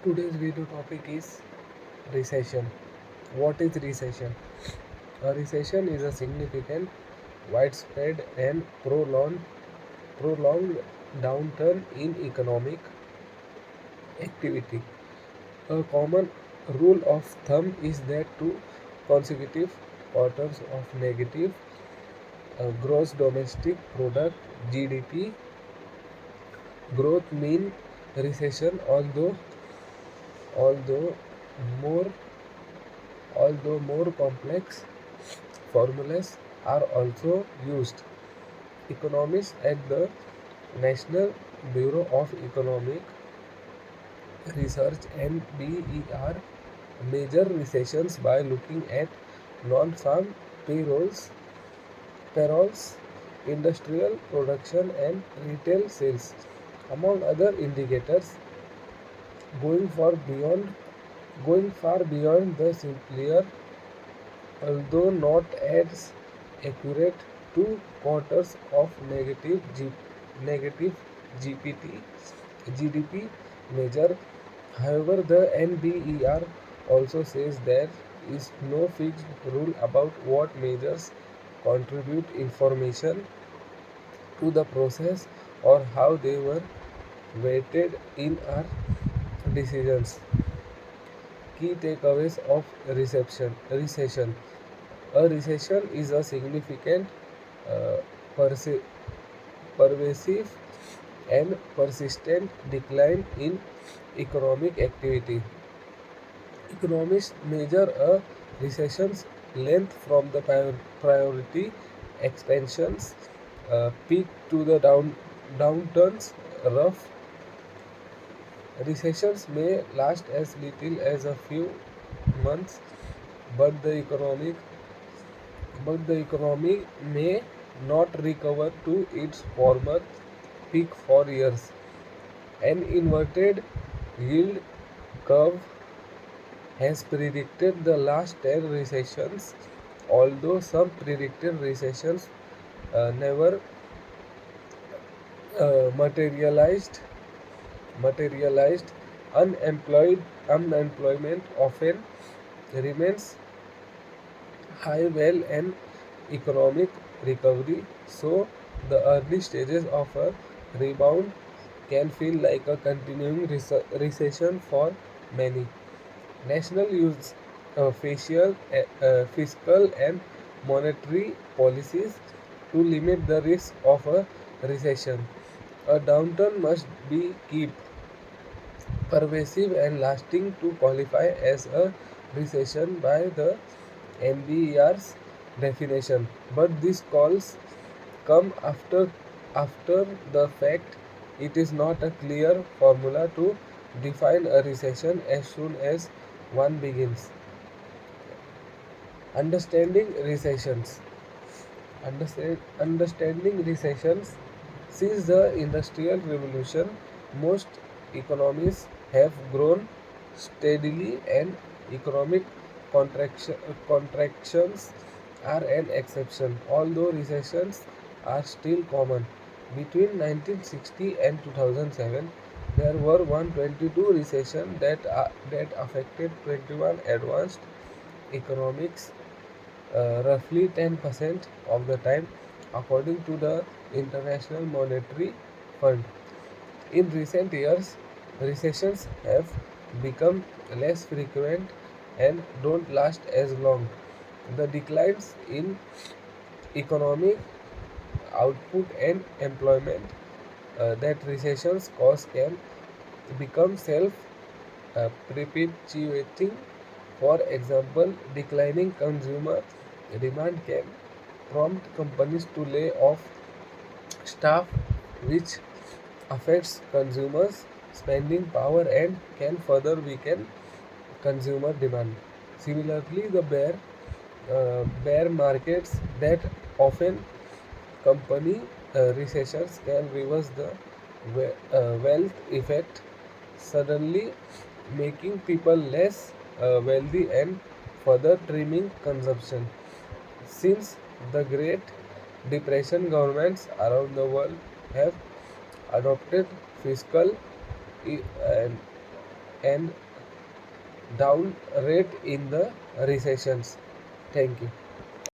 Today's video topic is recession. What is recession? A recession is a significant, widespread, and prolonged downturn in economic activity. A common rule of thumb is that two consecutive quarters of negative gross domestic product (GDP) growth mean recession. Although more more complex formulas are also used. Economists at the National Bureau of Economic Research (NBER) measure recessions by looking at non-farm payrolls, industrial production, and retail sales, among other indicators. Going far beyond going far beyond the simpler, although not as accurate, two quarters of negative GDP measure. However, the NBER also says there is no fixed rule about what measures contribute information to the process or how they were weighted in our decisions. Key takeaways of recession. A recession is a significant, uh, perse- pervasive, and persistent decline in economic activity. Economists measure a recession's length from the priority expansions peak to the downturns. Rough recessions may last as little as a few months, but the economy may not recover to its former peak for years. An inverted yield curve has predicted the last 10 recessions, although some predicted recessions never materialized. Materialized. Unemployment often remains high well and economic recovery, so the early stages of a rebound can feel like a continuing recession for many. National use fiscal and monetary policies to limit the risk of a recession. A downturn must be keep pervasive and lasting to qualify as a recession by the NBER's definition. But these calls come after the fact. It is not a clear formula to define a recession as soon as one begins. Understanding recessions. Understanding recessions. Since the Industrial Revolution, most economies have grown steadily, and economic contractions are an exception, although recessions are still common. Between 1960 and 2007, there were 122 recessions that affected 21 advanced economics, roughly 10% of the time, according to the International Monetary Fund. In recent years, recessions have become less frequent and don't last as long. The declines in economic output and employment that recessions cause can become self perpetuating. For example, declining consumer demand can prompt companies to lay off staff, which affects consumers' spending power and can further weaken consumer demand. Similarly, the bear markets that often company recessions can reverse the wealth effect, suddenly making people less wealthy and further trimming consumption. Since the Great Depression, governments around the world have adopted fiscal and and down rate in the recessions. Thank you.